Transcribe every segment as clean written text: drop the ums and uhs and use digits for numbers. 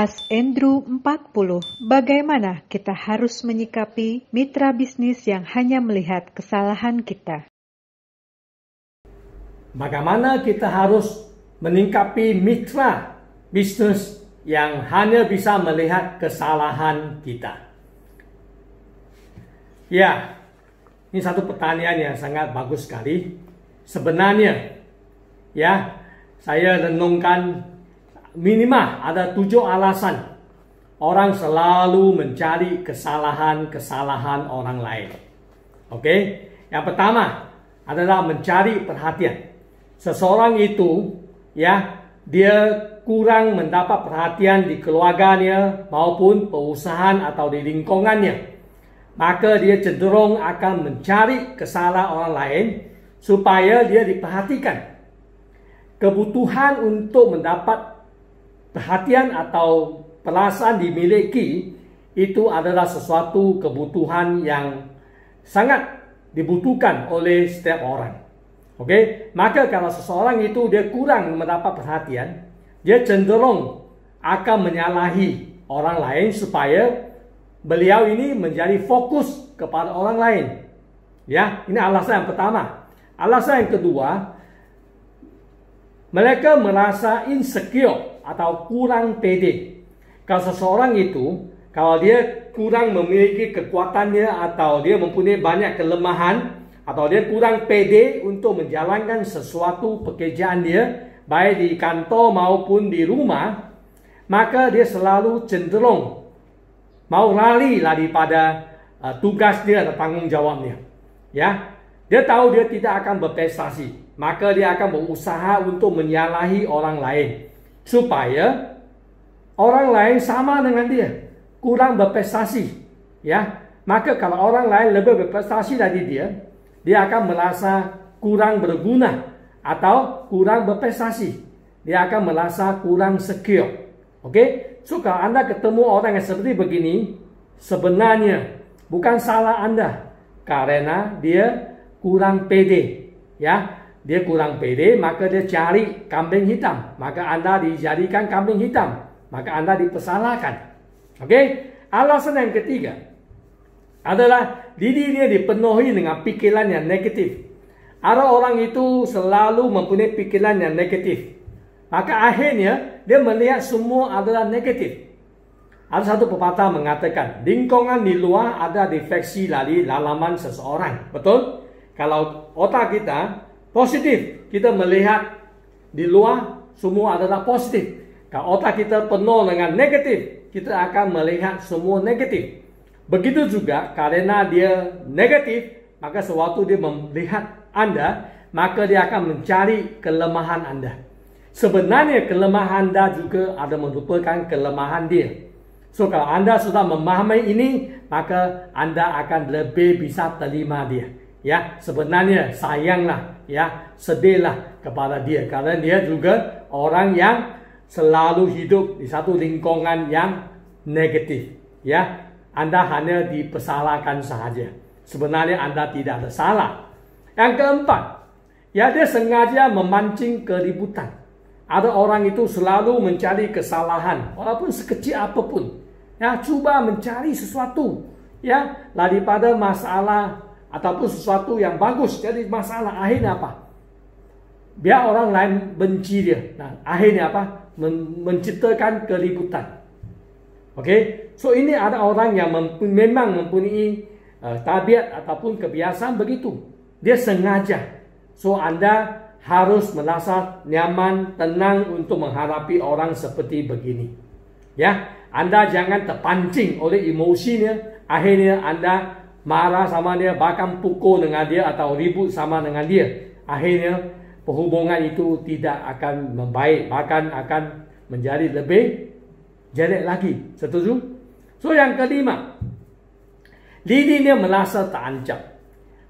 Bahas Andrew 40. Bagaimana kita harus menyikapi mitra bisnis yang hanya melihat kesalahan kita? Bagaimana kita harus menyikapi mitra bisnis yang hanya bisa melihat kesalahan kita? Ya, ini satu pertanyaan yang sangat bagus sekali. Sebenarnya, ya, saya renungkan minimal ada 7 alasan orang selalu mencari kesalahan-kesalahan orang lain. Oke, yang pertama adalah mencari perhatian. Seseorang itu, ya, dia kurang mendapat perhatian di keluarganya maupun perusahaan atau di lingkungannya, maka dia cenderung akan mencari kesalahan orang lain supaya dia diperhatikan. Kebutuhan untuk mendapat perhatian atau perasaan dimiliki itu adalah sesuatu kebutuhan yang sangat dibutuhkan oleh setiap orang. Oke, maka kalau seseorang itu dia kurang mendapat perhatian, dia cenderung akan menyalahi orang lain supaya beliau ini menjadi fokus kepada orang lain. Ya, ini alasan yang pertama. Alasan yang kedua, mereka merasa insecure atau kurang pede. Kalau seseorang itu, kalau dia kurang memiliki kekuatannya atau dia mempunyai banyak kelemahan atau dia kurang pede untuk menjalankan sesuatu pekerjaan dia, baik di kantor maupun di rumah, maka dia selalu cenderung mau lari daripada tugas dia atau tanggung jawabnya. Ya, dia tahu dia tidak akan berprestasi, maka dia akan berusaha untuk menyalahi orang lain supaya orang lain sama dengan dia, kurang berprestasi. Ya, maka kalau orang lain lebih berprestasi dari dia, dia akan merasa kurang berguna atau kurang berprestasi. Dia akan merasa kurang secure. Oke, so kalau Anda ketemu orang yang seperti begini, sebenarnya bukan salah Anda, karena dia kurang pede. Ya, dia kurang pede, maka dia cari kambing hitam. Maka Anda dijadikan kambing hitam, maka Anda dipersalahkan. Oke, alasan yang ketiga adalah diri dia dipenuhi dengan pikiran yang negatif. Ada orang itu selalu mempunyai pikiran yang negatif, maka akhirnya dia melihat semua adalah negatif. Ada satu pepatah mengatakan, lingkungan di luar ada refleksi dari dalaman seseorang. Betul? Kalau otak kita positif, kita melihat di luar semua adalah positif. Kalau otak kita penuh dengan negatif, kita akan melihat semua negatif. Begitu juga karena dia negatif, maka sewaktu dia melihat Anda, maka dia akan mencari kelemahan Anda. Sebenarnya kelemahan Anda juga ada merupakan kelemahan dia. So kalau Anda sudah memahami ini, maka Anda akan lebih bisa terima dia. Ya, sebenarnya sayanglah, ya, sedihlah kepada dia karena dia juga orang yang selalu hidup di satu lingkungan yang negatif. Ya, Anda hanya dipersalahkan saja. Sebenarnya Anda tidak ada salah. Yang keempat, ya, dia sengaja memancing keributan. Ada orang itu selalu mencari kesalahan, walaupun sekecil apapun. Ya, coba mencari sesuatu, ya, daripada masalah ataupun sesuatu yang bagus jadi masalah. Akhirnya apa? Biar orang lain benci dia. Nah, akhirnya apa? Menciptakan keributan. Oke, so ini ada orang yang memang mempunyai tabiat ataupun kebiasaan begitu. Dia sengaja. So Anda harus merasa nyaman, tenang untuk menghadapi orang seperti begini. Ya, Anda jangan terpancing oleh emosinya. Akhirnya Anda marah sama dia, bahkan pukul dengan dia atau ribut sama dengan dia. Akhirnya perhubungan itu tidak akan membaik, bahkan akan menjadi lebih jelek lagi. Setuju? So yang kelima, dirinya merasa terancam.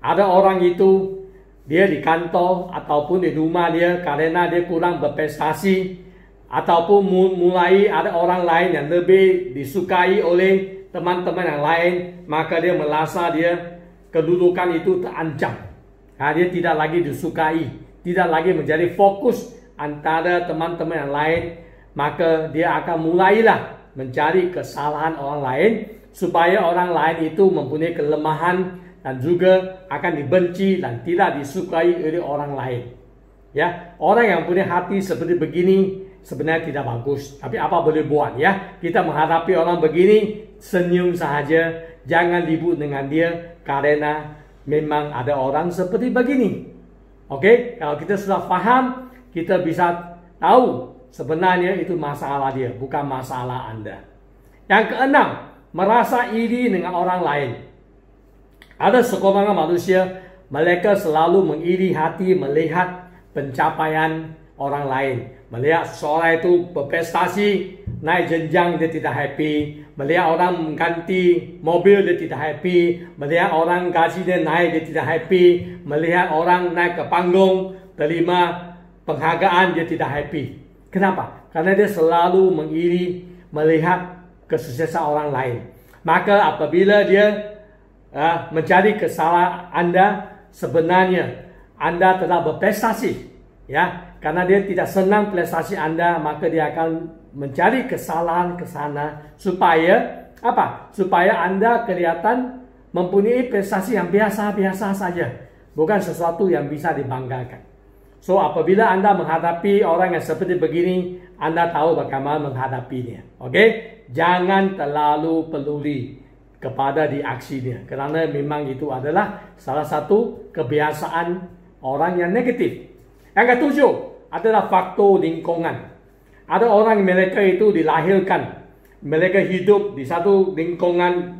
Ada orang itu, dia di kantor ataupun di rumah dia karena dia kurang berprestasi, ataupun mulai ada orang lain yang lebih disukai oleh teman-teman yang lain, maka dia merasa dia kedudukan itu terancam. Nah, dia tidak lagi disukai, tidak lagi menjadi fokus antara teman-teman yang lain, maka dia akan mulailah mencari kesalahan orang lain supaya orang lain itu mempunyai kelemahan dan juga akan dibenci dan tidak disukai oleh orang lain. Ya, orang yang punya hati seperti begini sebenarnya tidak bagus. Tapi apa boleh buat ya? Kita menghadapi orang begini, senyum sahaja, jangan ribut dengan dia karena memang ada orang seperti begini. Oke, kalau kita sudah faham, kita bisa tahu sebenarnya itu masalah dia, bukan masalah Anda. Yang keenam, merasa iri dengan orang lain. Ada sekumpulan manusia, mereka selalu mengiri hati melihat pencapaian orang lain. Melihat seorang itu berprestasi, naik jenjang, dia tidak happy. Melihat orang mengganti mobil, dia tidak happy. Melihat orang gaji dia naik, dia tidak happy. Melihat orang naik ke panggung, terima penghargaan, dia tidak happy. Kenapa? Karena dia selalu mengiri melihat kesuksesan orang lain. Maka apabila dia mencari kesalahan Anda, sebenarnya Anda telah berprestasi, ya. Karena dia tidak senang prestasi Anda, maka dia akan mencari kesalahan ke sana supaya apa? Supaya Anda kelihatan mempunyai prestasi yang biasa-biasa saja, bukan sesuatu yang bisa dibanggakan. So apabila Anda menghadapi orang yang seperti begini, Anda tahu bagaimana menghadapinya. Oke? Jangan terlalu peduli kepada di aksinya, karena memang itu adalah salah satu kebiasaan orang yang negatif. Yang ketujuh adalah faktor lingkungan. Ada orang mereka itu dilahirkan, mereka hidup di satu lingkungan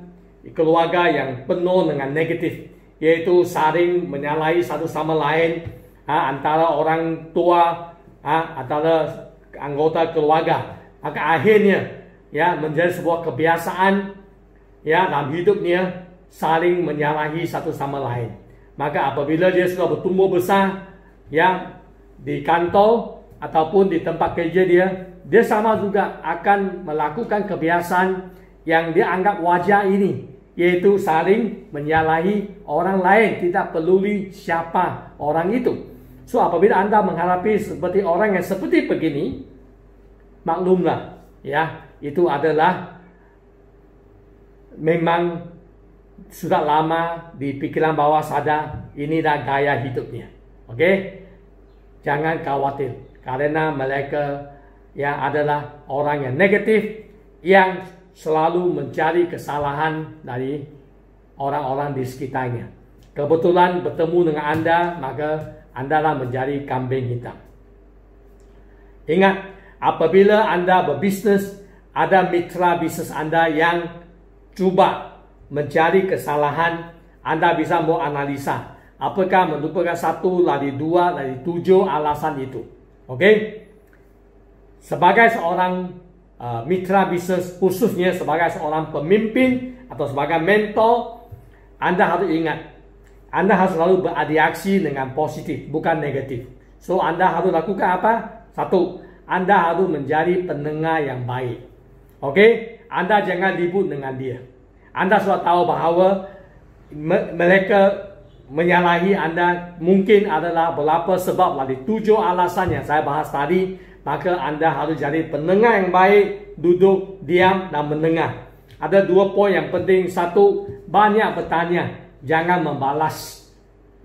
keluarga yang penuh dengan negatif, yaitu saling menyalahi satu sama lain, antara orang tua, antara anggota keluarga. Maka akhirnya ya menjadi sebuah kebiasaan ya dalam hidupnya saling menyalahi satu sama lain. Maka apabila dia sudah bertumbuh besar ya di kantor ataupun di tempat kerja dia sama juga akan melakukan kebiasaan yang dia anggap wajar ini, yaitu saling menyalahi orang lain, tidak peduli siapa orang itu. So apabila Anda menghadapi seperti orang yang seperti begini, maklumlah ya, itu adalah memang sudah lama di pikiran bawah sadar, inilah gaya hidupnya. Oke? Jangan khawatir, karena mereka yang adalah orang yang negatif, yang selalu mencari kesalahan dari orang-orang di sekitarnya. Kebetulan bertemu dengan Anda, maka Anda lah menjadi kambing hitam. Ingat, apabila Anda berbisnes, ada mitra bisnis Anda yang cuba mencari kesalahan, Anda bisa mau analisa. Apakah merupakan satu dari dua dari 7 alasan itu? Oke? Sebagai seorang mitra bisnis, khususnya sebagai seorang pemimpin atau sebagai mentor, Anda harus ingat, Anda harus selalu bereaksi dengan positif, bukan negatif. So, Anda harus lakukan apa? Satu, Anda harus menjadi pendengar yang baik. Oke? Anda jangan ribut dengan dia. Anda sudah tahu bahwa mereka menyalahi Anda mungkin adalah berapa sebab dari 7 alasan yang saya bahas tadi. Maka Anda harus jadi pendengar yang baik, duduk, diam dan mendengar. Ada 2 poin yang penting. Satu, banyak bertanya, jangan membalas.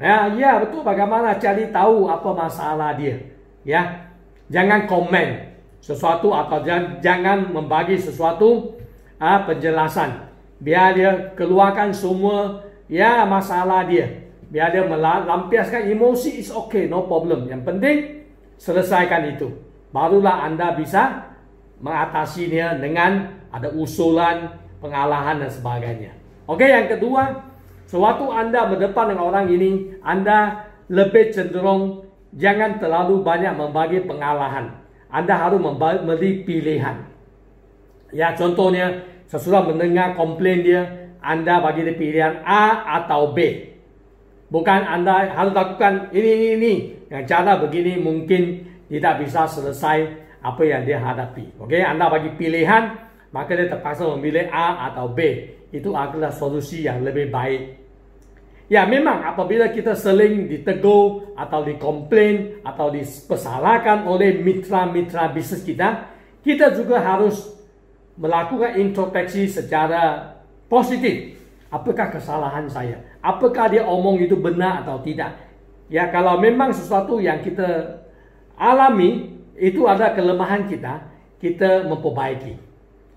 Ya betul, bagaimana cari tahu apa masalah dia. Ya, jangan komen sesuatu atau jangan membagi sesuatu penjelasan. Biar dia keluarkan semua ya masalah dia. Biar dia melampiaskan emosi, is okay, no problem. Yang penting selesaikan itu. Barulah Anda bisa mengatasinya dengan ada usulan, pengalahan dan sebagainya. Oke, yang kedua, sewaktu Anda berdepan dengan orang ini, Anda lebih cenderung jangan terlalu banyak membagi pengalaman. Anda harus memberi pilihan. Ya, contohnya, sesudah mendengar komplain dia, Anda bagi dia pilihan A atau B. Bukan Anda harus lakukan ini. Yang cara begini mungkin tidak bisa selesai apa yang dia hadapi. Oke, Anda bagi pilihan, maka dia terpaksa memilih A atau B. Itu adalah solusi yang lebih baik. Ya, memang apabila kita sering ditegur atau dikomplain atau dipersalahkan oleh mitra-mitra bisnis kita, kita juga harus melakukan introspeksi secara positif. Apakah kesalahan saya? Apakah dia omong itu benar atau tidak? Ya, kalau memang sesuatu yang kita alami itu ada kelemahan kita, kita memperbaiki.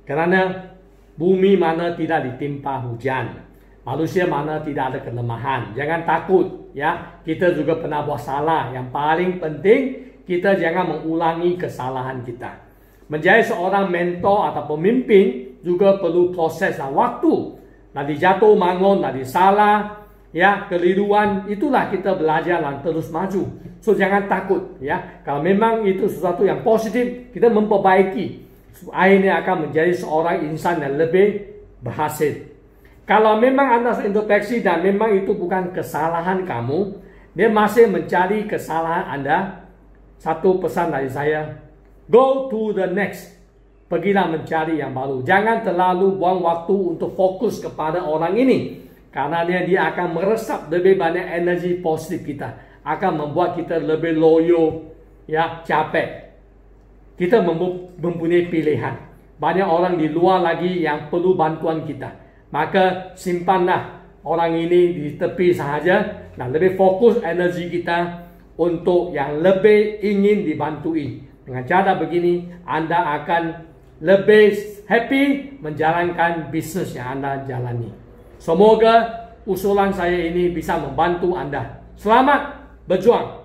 Karena bumi mana tidak ditimpa hujan, manusia mana tidak ada kelemahan. Jangan takut, ya. Kita juga pernah buat salah. Yang paling penting kita jangan mengulangi kesalahan kita. Menjadi seorang mentor atau pemimpin juga perlu proses dan waktu. Nanti jatuh bangun, nanti salah, ya, keliruan, itulah kita belajar dan terus maju. So jangan takut, ya. Kalau memang itu sesuatu yang positif, kita memperbaiki. Akhirnya akan menjadi seorang insan yang lebih berhasil. Kalau memang Anda introspeksi dan memang itu bukan kesalahan kamu, dia masih mencari kesalahan Anda. Satu pesan dari saya, go to the next. Pergilah mencari yang baru. Jangan terlalu buang waktu untuk fokus kepada orang ini. Karena dia akan meresap lebih banyak energi positif kita. Akan membuat kita lebih loyo, ya, capek. Kita mempunyai pilihan. Banyak orang di luar lagi yang perlu bantuan kita. Maka simpanlah orang ini di tepi sahaja. Dan lebih fokus energi kita untuk yang lebih ingin dibantui. Dengan cara begini, Anda akan lebih happy menjalankan bisnis yang Anda jalani. Semoga usulan saya ini bisa membantu Anda. Selamat berjuang!